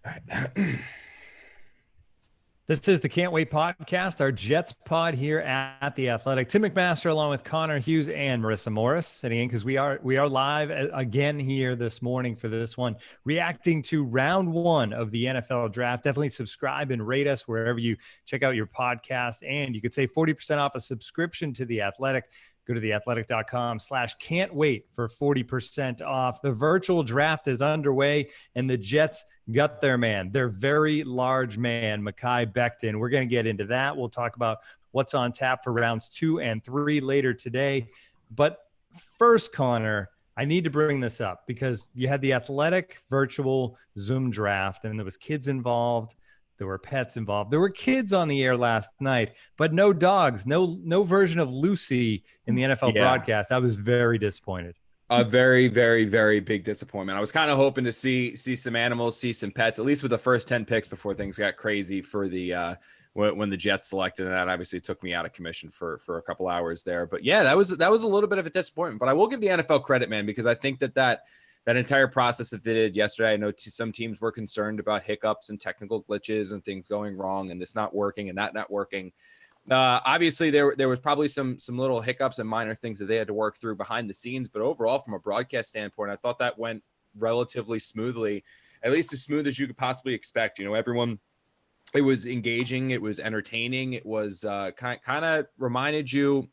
All right. This is the Can't Wait podcast, our Jets pod here at the Athletic. Tim McMaster, along with Connor Hughes and Marissa Morris, sitting in because we are live again here this morning for this one, reacting to round one of the NFL draft. Definitely subscribe and rate us wherever you check out your podcast, and you could save 40% off a subscription to the Athletic. Go to theathletic.com/can't wait for 40% off. The virtual draft is underway, and the Jets got their man, their very large man, Makai Becton. We're going to get into that. We'll talk about what's on tap for rounds 2 and 3 later today. But first, Connor, I need to bring this up because you had the Athletic virtual Zoom draft, and there was kids involved. There were pets involved. There were kids on the air last night, but no dogs, no version of Lucy in the NFL Yeah, broadcast. I was very disappointed. a very, very, very big disappointment. I was kind of hoping to see some animals, see some pets, at least with the first 10 picks before things got crazy for the when the Jets selected. And that obviously took me out of commission for a couple hours there. But yeah, that was a little bit of a disappointment. But I will give the NFL credit, man, because I think that entire process that they did yesterday, I know some teams were concerned about hiccups and technical glitches and things going wrong and this not working and that not working. Obviously, there was probably some little hiccups and minor things that they had to work through behind the scenes. But overall, from a broadcast standpoint, I thought that went relatively smoothly, at least as smooth as you could possibly expect. You know, everyone, it was engaging, it was entertaining, it was kind of reminded you.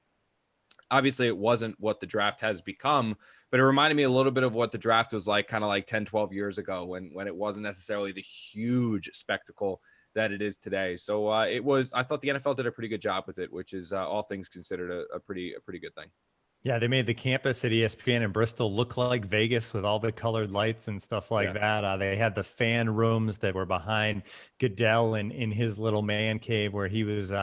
Obviously, it wasn't what the draft has become, but it reminded me a little bit of what the draft was like kind of like 10, 12 years ago when it wasn't necessarily the huge spectacle that it is today. So I thought the NFL did a pretty good job with it, which is all things considered a pretty good thing. Yeah, they made the campus at ESPN in Bristol look like Vegas with all the colored lights and stuff like Yeah. that. They had the fan rooms that were behind Goodell in his little man cave where he was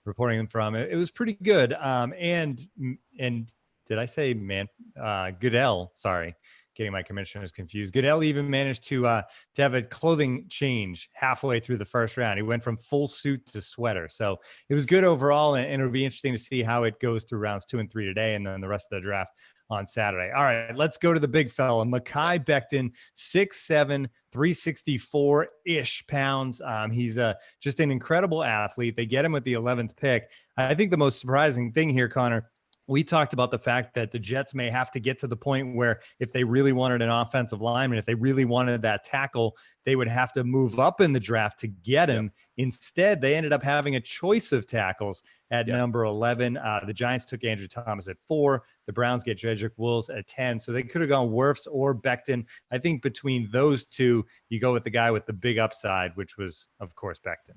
reporting from. It was pretty good. And did I say man? Goodell? Sorry, getting my commissioners confused. Goodell even managed to have a clothing change halfway through the first round. He went from full suit to sweater. So it was good overall, and it'll be interesting to see how it goes through rounds 2 and 3 today, and then the rest of the draft on Saturday. All right, let's go to the big fella, Makai Becton, 6'7", 364-ish pounds. He's just an incredible athlete. They get him with the 11th pick. I think the most surprising thing here, Connor, we talked about the fact that the Jets may have to get to the point where if they really wanted an offensive lineman, if they really wanted that tackle, they would have to move up in the draft to get him. Yep. Instead, they ended up having a choice of tackles at number 11. The Giants took Andrew Thomas at 4. The Browns get Jedrick Wills at 10. So they could have gone Wirfs or Becton. I think between those two, you go with the guy with the big upside, which was, of course, Becton.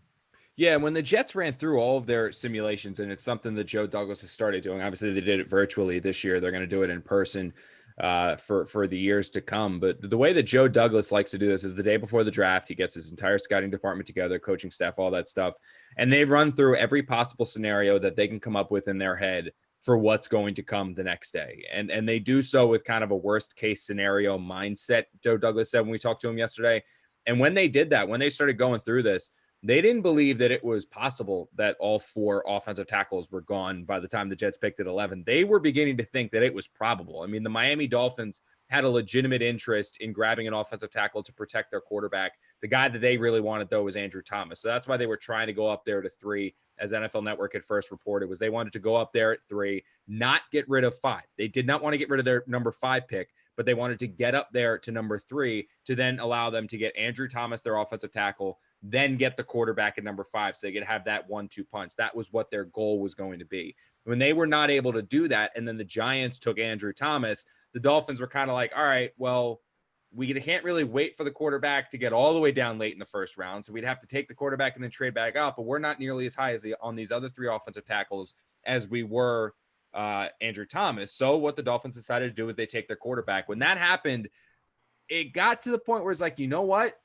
Yeah, when the Jets ran through all of their simulations, and it's something that Joe Douglas has started doing. Obviously, they did it virtually this year. They're going to do it in person for the years to come. But the way that Joe Douglas likes to do this is the day before the draft, he gets his entire scouting department together, coaching staff, all that stuff, and they run through every possible scenario that they can come up with in their head for what's going to come the next day. And they do so with kind of a worst case scenario mindset, Joe Douglas said when we talked to him yesterday. And when they did that, when they started going through this, they didn't believe that it was possible that all 4 offensive tackles were gone by the time the Jets picked at 11. They were beginning to think that it was probable. I mean, the Miami Dolphins had a legitimate interest in grabbing an offensive tackle to protect their quarterback. The guy that they really wanted, though, was Andrew Thomas. So that's why they were trying to go up there to 3, as NFL Network had first reported, was they wanted to go up there at 3, not get rid of 5. They did not want to get rid of their number 5 pick, but they wanted to get up there to number 3 to then allow them to get Andrew Thomas, their offensive tackle, then get the quarterback at number 5 so they could have that 1-2 punch. That was what their goal was going to be. When they were not able to do that, and then the Giants took Andrew Thomas, the Dolphins were kind of like, all right, well, we can't really wait for the quarterback to get all the way down late in the first round, so we'd have to take the quarterback and then trade back up, but we're not nearly as high as on these other 3 offensive tackles as we were Andrew Thomas. So what the Dolphins decided to do is they take their quarterback. When that happened, it got to the point where it's like, you know what?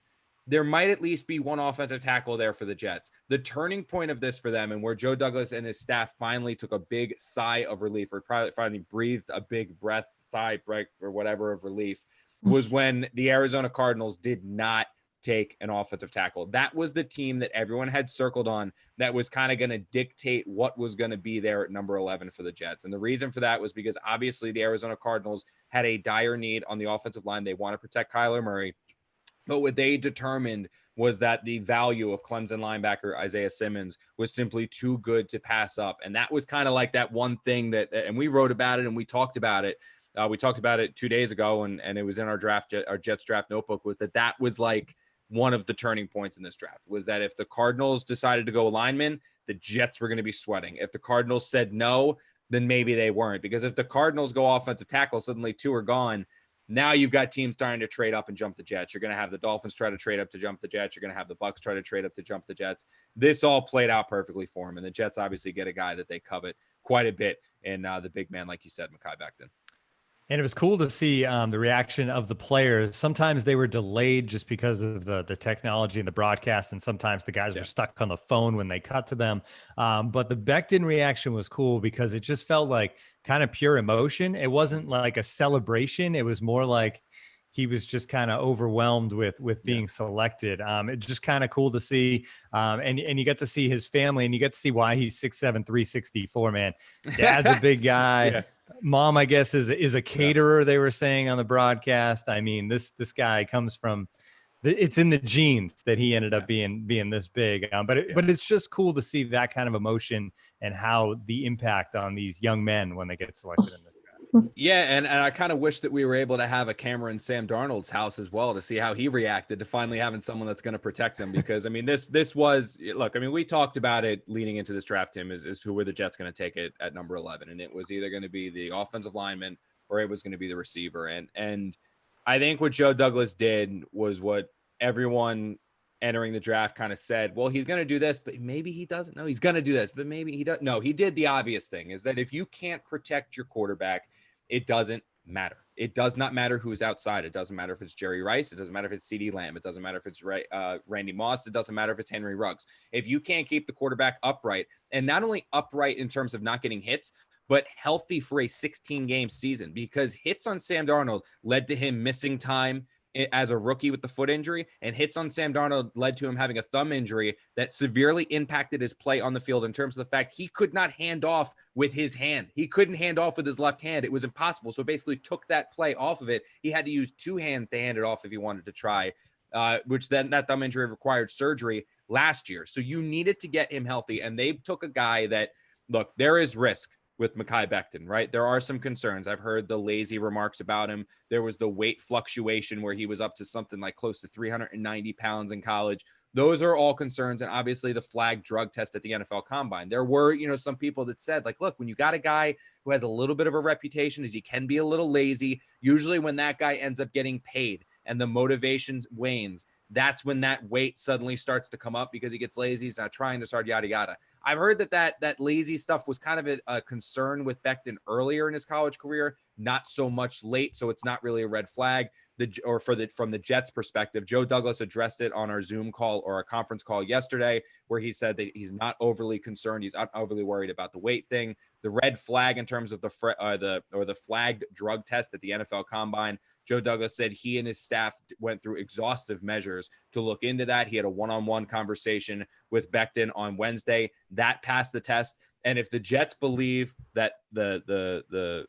There might at least be one offensive tackle there for the Jets. The turning point of this for them, and where Joe Douglas and his staff finally took a big sigh of relief, or probably finally breathed a big breath, sigh, break, or whatever of relief, was when the Arizona Cardinals did not take an offensive tackle. That was the team that everyone had circled on that was kind of going to dictate what was going to be there at number 11 for the Jets. And the reason for that was because obviously the Arizona Cardinals had a dire need on the offensive line. They want to protect Kyler Murray. But what they determined was that the value of Clemson linebacker Isaiah Simmons was simply too good to pass up. And that was kind of like that one thing that, and we wrote about it and we talked about it. We talked about it 2 days ago, and it was in our Jets draft notebook, was that was like one of the turning points in this draft, was that if the Cardinals decided to go lineman, the Jets were going to be sweating. If the Cardinals said no, then maybe they weren't. Because if the Cardinals go offensive tackle, suddenly 2 are gone. Now you've got teams starting to trade up and jump the Jets. You're going to have the Dolphins try to trade up to jump the Jets. You're going to have the Bucs try to trade up to jump the Jets. This all played out perfectly for them. And the Jets obviously get a guy that they covet quite a bit in the big man, like you said, Makai Becton. And it was cool to see the reaction of the players. Sometimes they were delayed just because of the technology and the broadcast, and sometimes the guys were stuck on the phone when they cut to them. But the Becton reaction was cool because it just felt like kind of pure emotion. It wasn't like a celebration. It was more like he was just kind of overwhelmed with being selected. It's just kind of cool to see. And you get to see his family, and you get to see why he's 6'7", 364, man. Dad's a big guy. Mom, I guess, is a caterer. They were saying on the broadcast. I mean, this guy comes from, it's in the genes that he ended up being this big. But it's just cool to see that kind of emotion and how the impact on these young men when they get selected in this draft. Yeah, and I kind of wish that we were able to have a camera in Sam Darnold's house as well to see how he reacted to finally having someone that's going to protect him. Because I mean, this was, look, I mean, we talked about it leading into this draft, Tim, is who were the Jets going to take it at number 11, and it was either going to be the offensive lineman or it was going to be the receiver. And I think what Joe Douglas did was what everyone entering the draft kind of said, well, he's going to do this, but maybe he doesn't. No, he's going to do this, but maybe he doesn't. No, he did the obvious thing, is that if you can't protect your quarterback, it doesn't matter. It does not matter who's outside. It doesn't matter if it's Jerry Rice. It doesn't matter if it's CeeDee Lamb. It doesn't matter if it's Randy Moss. It doesn't matter if it's Henry Ruggs. If you can't keep the quarterback upright, and not only upright in terms of not getting hits, but healthy for a 16-game season, because hits on Sam Darnold led to him missing time as a rookie with the foot injury, and hits on Sam Darnold led to him having a thumb injury that severely impacted his play on the field in terms of the fact he could not hand off with his hand. He couldn't hand off with his left hand. It was impossible. So it basically took that play off of it. He had to use 2 hands to hand it off if he wanted to try, which then that thumb injury required surgery last year. So you needed to get him healthy, and they took a guy that, look, there is risk with Makai Becton, right? There are some concerns. I've heard the lazy remarks about him. There was the weight fluctuation where he was up to something like close to 390 pounds in college. Those are all concerns. And obviously the flag drug test at the NFL Combine. There were, some people that said, like, look, when you got a guy who has a little bit of a reputation, is he can be a little lazy. Usually when that guy ends up getting paid and the motivation wanes, that's when that weight suddenly starts to come up because he gets lazy. He's not trying to start, yada, yada. I've heard that lazy stuff was kind of a concern with Becton earlier in his college career, not so much late. So it's not really a red flag. From the Jets perspective, Joe Douglas addressed it on our Zoom call or a conference call yesterday, where he said that he's not overly concerned. He's not overly worried about the weight thing. The red flag in terms of the flagged drug test at the NFL Combine, Joe Douglas said he and his staff went through exhaustive measures to look into that. He had a one-on-one conversation with Becton on Wednesday. That passed the test. And if the Jets believe that the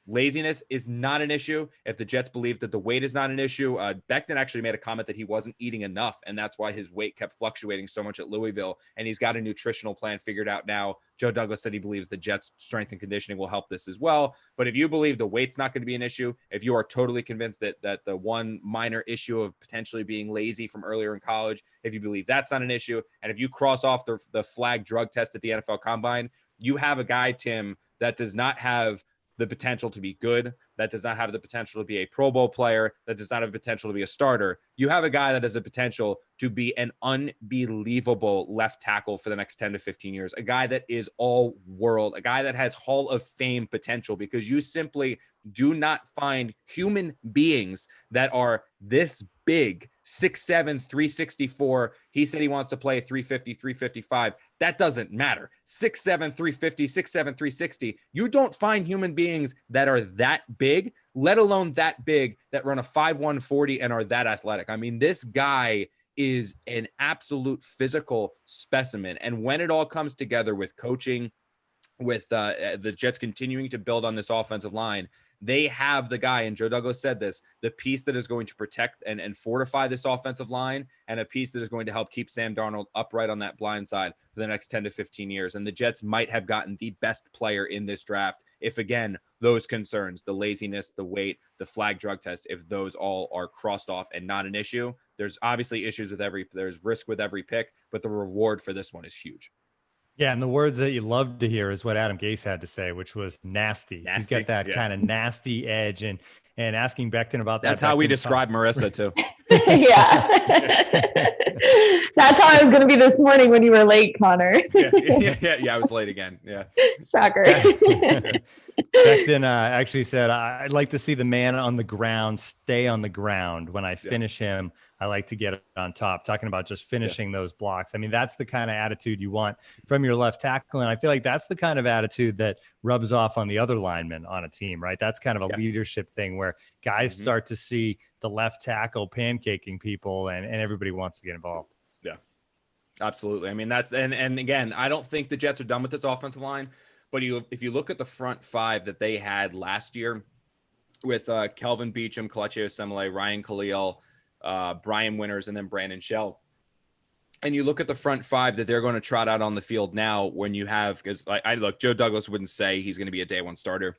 laziness is not an issue, if the Jets believe that the weight is not an issue, Becton actually made a comment that he wasn't eating enough, and that's why his weight kept fluctuating so much at Louisville, and he's got a nutritional plan figured out now. Joe Douglas said he believes the Jets' strength and conditioning will help this as well. But if you believe the weight's not going to be an issue, if you are totally convinced that the one minor issue of potentially being lazy from earlier in college, if you believe that's not an issue, and if you cross off the flag drug test at the NFL Combine, you have a guy, Tim, that does not have the potential to be good, that does not have the potential to be a Pro Bowl player, that does not have the potential to be a starter. You have a guy that has the potential to be an unbelievable left tackle for the next 10 to 15 years, a guy that is all world, a guy that has Hall of Fame potential, because you simply do not find human beings that are this big, 6'7", 364. He said he wants to play 350, 355. That doesn't matter. 6'7", 350, 6'7", 360. You don't find human beings that are that big, let alone that big, that run a 5'1", 40 and are that athletic. I mean, this guy is an absolute physical specimen. And when it all comes together with coaching, with the Jets continuing to build on this offensive line, they have the guy, and Joe Douglas said this, the piece that is going to protect and fortify this offensive line, and a piece that is going to help keep Sam Darnold upright on that blind side for the next 10 to 15 years. And the Jets might have gotten the best player in this draft if, again, those concerns, the laziness, the weight, the flag drug test, if those all are crossed off and not an issue. There's obviously issues with there's risk with every pick, but the reward for this one is huge. Yeah, and the words that you love to hear is what Adam Gase had to say, which was nasty. He's got that kind of nasty edge, and asking Becton about that's that. How we describe Marissa too. Yeah. That's how I was going to be this morning when you were late, Connor. Yeah, I was late again. Yeah. Shocker. Becton actually said, I'd like to see the man on the ground stay on the ground. When I finish him, I like to get it on top. Talking about just finishing those blocks. I mean, that's the kind of attitude you want from your left tackle. And I feel like that's the kind of attitude that rubs off on the other linemen on a team, right? That's kind of a leadership thing where guys start to see the left tackle pancaking people and everybody wants to get involved. Yeah, absolutely. I mean, that's, and again, I don't think the Jets are done with this offensive line, but if you look at the front five that they had last year with Kelvin Beachum, Kelechi Osemele, Ryan Khalil, Brian Winters, and then Brandon Shell, and you look at the front five that they're going to trot out on the field now, when you have, because I look, Joe Douglas wouldn't say he's going to be a day one starter.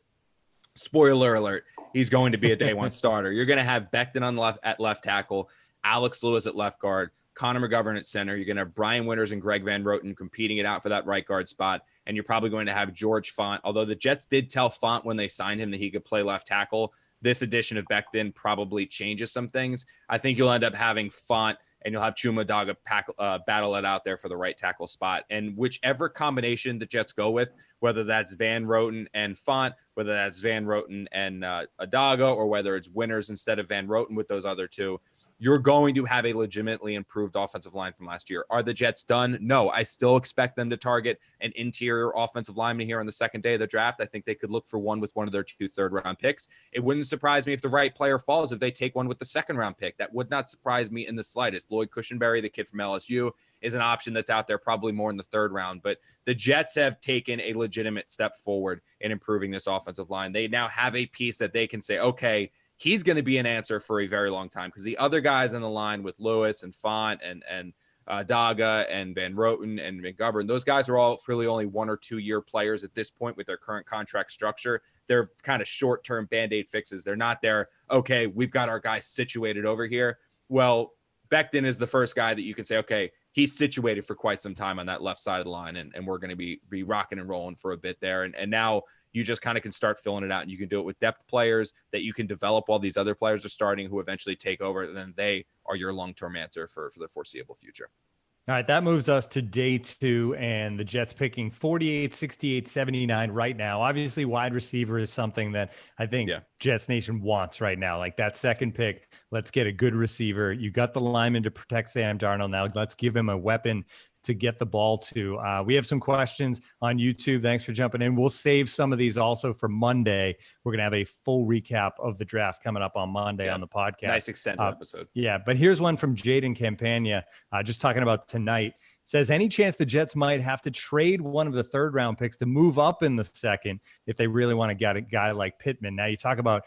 Spoiler alert, he's going to be a day one starter. You're going to have Becton on the left at left tackle, Alex Lewis at left guard, Connor McGovern at center. You're going to have Brian Winters and Greg Van Roten competing it out for that right guard spot. And you're probably going to have George Font, although the Jets did tell Font when they signed him that he could play left tackle. This addition of Becton probably changes some things. I think you'll end up having Font and you'll have Chuma Daga battle it out there for the right tackle spot. And whichever combination the Jets go with, whether that's Van Roten and Font, whether that's Van Roten and Adaga, or whether it's Winters instead of Van Roten with those other two, you're going to have a legitimately improved offensive line from last year. Are the Jets done? No, I still expect them to target an interior offensive lineman here on the second day of the draft. I think they could look for one with one of their 2 third-round picks. It wouldn't surprise me if the right player falls, if they take one with the second-round pick. That would not surprise me in the slightest. Lloyd Cushenberry, the kid from LSU, is an option that's out there probably more in the third round. But the Jets have taken a legitimate step forward in improving this offensive line. They now have a piece that they can say, okay, he's going to be an answer for a very long time, because the other guys in the line with Lewis and Font and Daga and Van Roten and McGovern, those guys are all really only 1 or 2 year players at this point with their current contract structure. They're kind of short-term Band-Aid fixes. They're not there, okay, we've got our guys situated over here. Well, Becton is the first guy that you can say, okay, he's situated for quite some time on that left side of the line, and we're going to be rocking and rolling for a bit there. And now you just kind of can start filling it out, and you can do it with depth players that you can develop while these other players are starting, who eventually take over, and then they are your long-term answer for the foreseeable future. All right, that moves us to day 2, and the Jets picking 48, 68, 79 right now. Obviously, wide receiver is something that I think Jets Nation wants right now. Like that second pick, let's get a good receiver. You got the lineman to protect Sam Darnold. Now let's give him a weapon to get the ball to. We have some questions on YouTube. Thanks for jumping in. We'll save some of these also for Monday. We're going to have a full recap of the draft coming up on Monday on the podcast. Nice extended episode. Yeah, but here's one from Jaden Campagna, just talking about tonight. Says, any chance the Jets might have to trade one of the third round picks to move up in the second if they really want to get a guy like Pittman? Now you talk about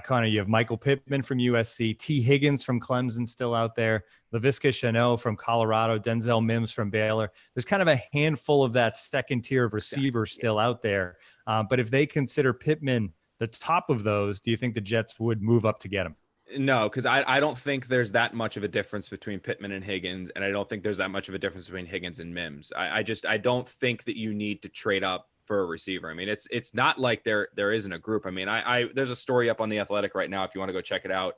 Connor, you have Michael Pittman from USC, T. Higgins from Clemson still out there, Laviska Shenault from Colorado, Denzel Mims from Baylor. There's kind of a handful of that second tier of receivers still out there. But if they consider Pittman the top of those, do you think the Jets would move up to get him? No, because I don't think there's that much of a difference between Pittman and Higgins, and I don't think there's that much of a difference between Higgins and Mims. I don't think that you need to trade up for a receiver. I mean, it's not like there isn't a group. I mean, there's a story up on The Athletic right now if you want to go check it out,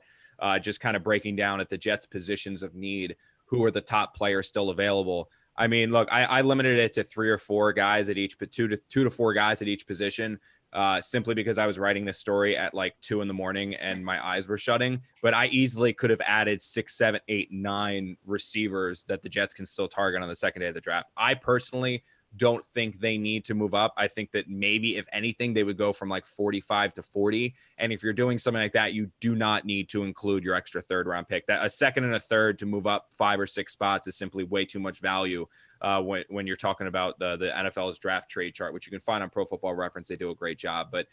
just kind of breaking down at the Jets positions of need, who are the top players still available. I mean, look, I limited it to 3 or 4 guys at each, but 2 to 4 guys at each position. Simply because I was writing this story at like 2 a.m. and my eyes were shutting, but I easily could have added 6, 7, 8, 9 receivers that the Jets can still target on the second day of the draft. I personally don't think they need to move up. I think that maybe if anything, they would go from like 45 to 40. And if you're doing something like that, you do not need to include your extra third round pick. That a second and a third to move up 5 or 6 spots is simply way too much value when you're talking about the NFL's draft trade chart, which you can find on Pro Football Reference. They do a great job. But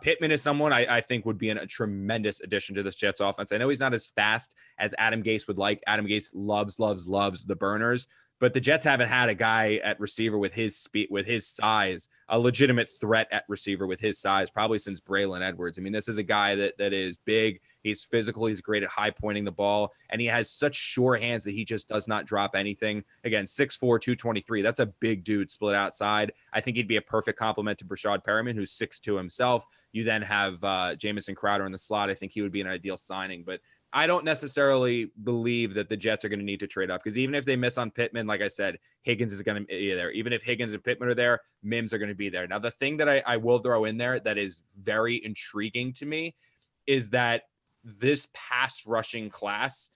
Pittman is someone I think would be a tremendous addition to this Jets offense. I know he's not as fast as Adam Gase would like. Adam Gase loves the burners. But the Jets haven't had a guy at receiver with his speed, with his size, a legitimate threat at receiver with his size, probably since Braylon Edwards. I mean, this is a guy that is big. He's physical. He's great at high pointing the ball. And he has such sure hands that he just does not drop anything. Again, 6'4", 223. That's a big dude split outside. I think he'd be a perfect complement to Brashad Perriman, who's 6'2" himself. You then have Jamison Crowder in the slot. I think he would be an ideal signing. But I don't necessarily believe that the Jets are going to need to trade up, because even if they miss on Pittman, like I said, Higgins is going to be there. Even if Higgins and Pittman are there, Mims are going to be there. Now, the thing that I will throw in there that is very intriguing to me is that this pass rushing class,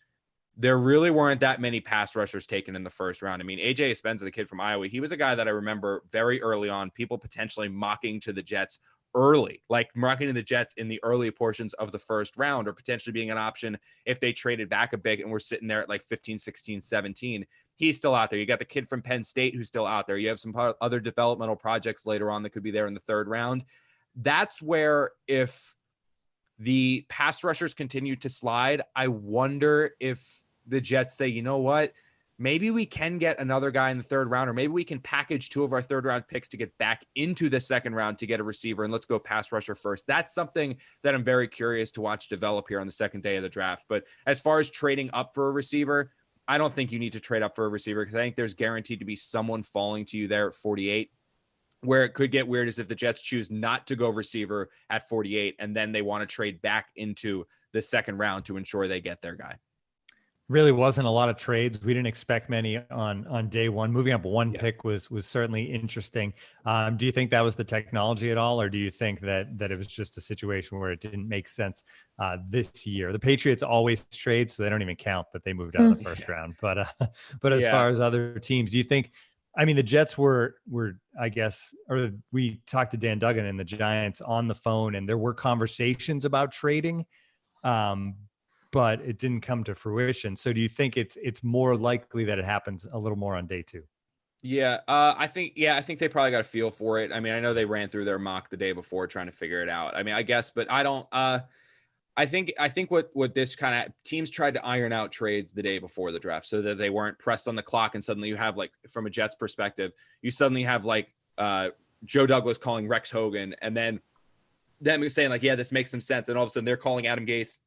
there really weren't that many pass rushers taken in the first round. I mean, AJ Espenza, the kid from Iowa, he was a guy that I remember very early on, people potentially mocking to the Jets early, like marketing the Jets in the early portions of the first round, or potentially being an option if they traded back a bit and we're sitting there at like 15, 16, 17. He's still out there. You got the kid from Penn State who's still out there. You have some other developmental projects later on that could be there in the third round. That's where, if the pass rushers continue to slide, I wonder if the Jets say, you know what, maybe we can get another guy in the third round, or maybe we can package 2 of our third round picks to get back into the second round to get a receiver, and let's go pass rusher first. That's something that I'm very curious to watch develop here on the second day of the draft. But as far as trading up for a receiver, I don't think you need to trade up for a receiver, because I think there's guaranteed to be someone falling to you there at 48. Where it could get weird is if the Jets choose not to go receiver at 48, and then they want to trade back into the second round to ensure they get their guy. Really wasn't a lot of trades. We didn't expect many on day one. Moving up one pick was certainly interesting. Do you think that was the technology at all, or do you think that it was just a situation where it didn't make sense this year? The Patriots always trade, so they don't even count that they moved out of the first round. But as far as other teams, do you think? I mean, the Jets were I guess, or we talked to Dan Duggan and the Giants on the phone, and there were conversations about trading. But it didn't come to fruition. So do you think it's more likely that it happens a little more on day 2? Yeah, I think they probably got a feel for it. I mean, I know they ran through their mock the day before trying to figure it out. I mean, I guess, but I don't. I think what this kind of teams tried to iron out trades the day before the draft so that they weren't pressed on the clock, and suddenly you have, like, from a Jets perspective, you suddenly have like Joe Douglas calling Rex Hogan, and then them saying like, yeah, this makes some sense, and all of a sudden they're calling Adam Gase.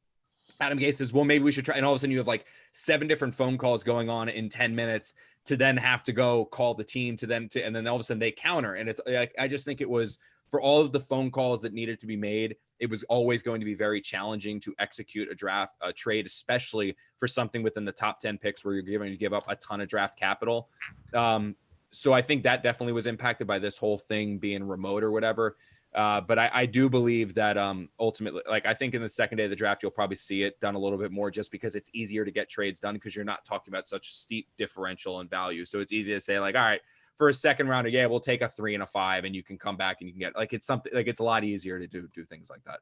Adam Gase says, well, maybe we should try. And all of a sudden you have like 7 different phone calls going on in 10 minutes to then have to go call the team and then all of a sudden they counter. And it's like, I just think it was, for all of the phone calls that needed to be made, it was always going to be very challenging to execute a trade, especially for something within the top 10 picks where you're going to give up a ton of draft capital. So I think that definitely was impacted by this whole thing being remote or whatever. But I do believe that ultimately, like, I think in the second day of the draft, you'll probably see it done a little bit more, just because it's easier to get trades done because you're not talking about such steep differential in value. So it's easy to say like, all right, for a second rounder, yeah, we'll take a 3 and a 5, and you can come back and you can get, like, it's something like, it's a lot easier to do things like that.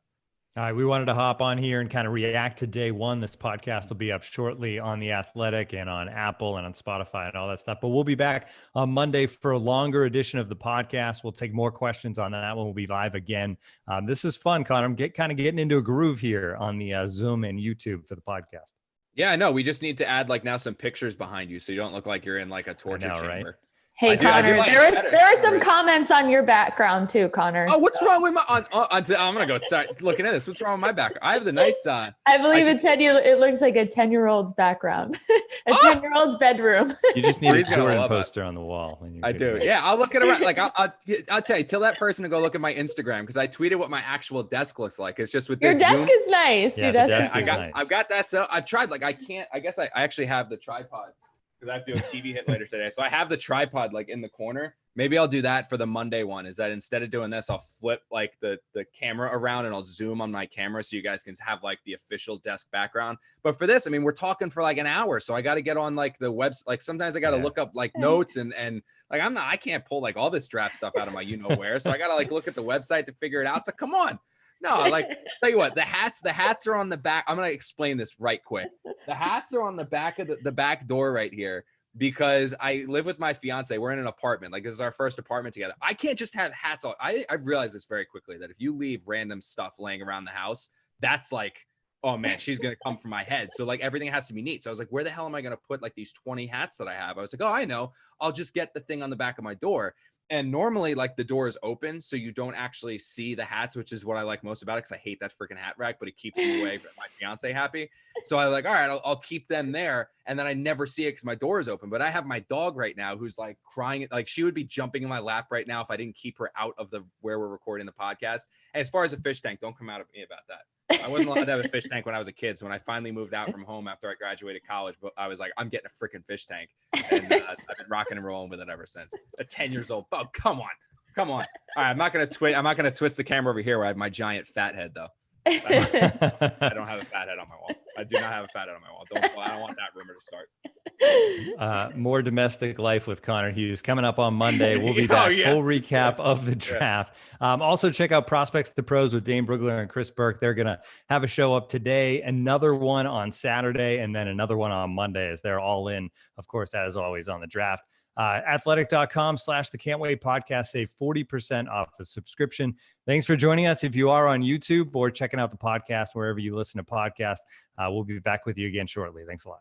All right, we wanted to hop on here and kind of react to day one. This podcast will be up shortly on The Athletic and on Apple and on Spotify and all that stuff. But we'll be back on Monday for a longer edition of the podcast. We'll take more questions on that one. We'll be live again. This is fun, Connor. I'm getting into a groove here on the Zoom and YouTube for the podcast. Yeah, I know. We just need to add like now some pictures behind you so you don't look like you're in like a torture chamber. Right? Hey, Connor, there are some comments on your background too, Connor. Oh, what's wrong with my? I'm gonna go start looking at this. What's wrong with my background? I have the nice. I believe it said it looks like a 10-year-old's background, a 10-year-old's bedroom. You just need a Jordan poster on the wall. I do. Yeah, I'll look at it. Like I'll tell you. Tell that person to go look at my Instagram, because I tweeted what my actual desk looks like. It's just with this. Your desk is nice. Yeah, your desk is nice. I've got that. So I've tried. Like I can't. I guess I actually have the tripod, because I have to do a TV hit later today. So I have the tripod like in the corner. Maybe I'll do that for the Monday one, is that instead of doing this, I'll flip like the camera around and I'll zoom on my camera so you guys can have like the official desk background. But for this, I mean, we're talking for like an hour. So I got to get on like the website. Like sometimes I got to look up like notes and like I can't pull like all this draft stuff out of my where. So I got to like look at the website to figure it out. So come on. No, like, tell you what, the hats are on the back. I'm going to explain this right quick. The hats are on the back of the back door right here. because I live with my fiance. We're in an apartment. Like, this is our first apartment together. I can't just have hats on. I realized this very quickly, that if you leave random stuff laying around the house, that's like, oh man, she's going to come for my head. So like everything has to be neat. So I was like, where the hell am I going to put like these 20 hats that I have? I was like, oh, I know. I'll just get the thing on the back of my door. And normally like the door is open, so you don't actually see the hats, which is what I like most about it, because I hate that freaking hat rack, but it keeps me away from my fiance happy. So I was like, all right, I'll keep them there. And then I never see it because my door is open. But I have my dog right now who's like crying. Like, she would be jumping in my lap right now if I didn't keep her out of the where we're recording the podcast. And as far as a fish tank, don't come out of me about that. I wasn't allowed to have a fish tank when I was a kid. So when I finally moved out from home after I graduated college, but I was like, I'm getting a freaking fish tank. And I've been rocking and rolling with it ever since. At 10 years old. Oh, come on. Come on. All right, I'm not gonna twist the camera over here where I have my giant fat head though. I don't have a fat head on my wall. I do not have a fat head on my wall. I don't want that rumor to start. More domestic life with Connor Hughes coming up on Monday. We'll be back. Full recap of the draft. Also check out Prospects to Pros with Dane Brugler and Chris Burke. They're going to have a show up today, another one on Saturday, and then another one on Monday, as they're all in, of course, as always, on the draft. Athletic.com/the Can't Wait podcast. Save 40% off a subscription. Thanks for joining us. If you are on YouTube or checking out the podcast, wherever you listen to podcasts, we'll be back with you again shortly. Thanks a lot.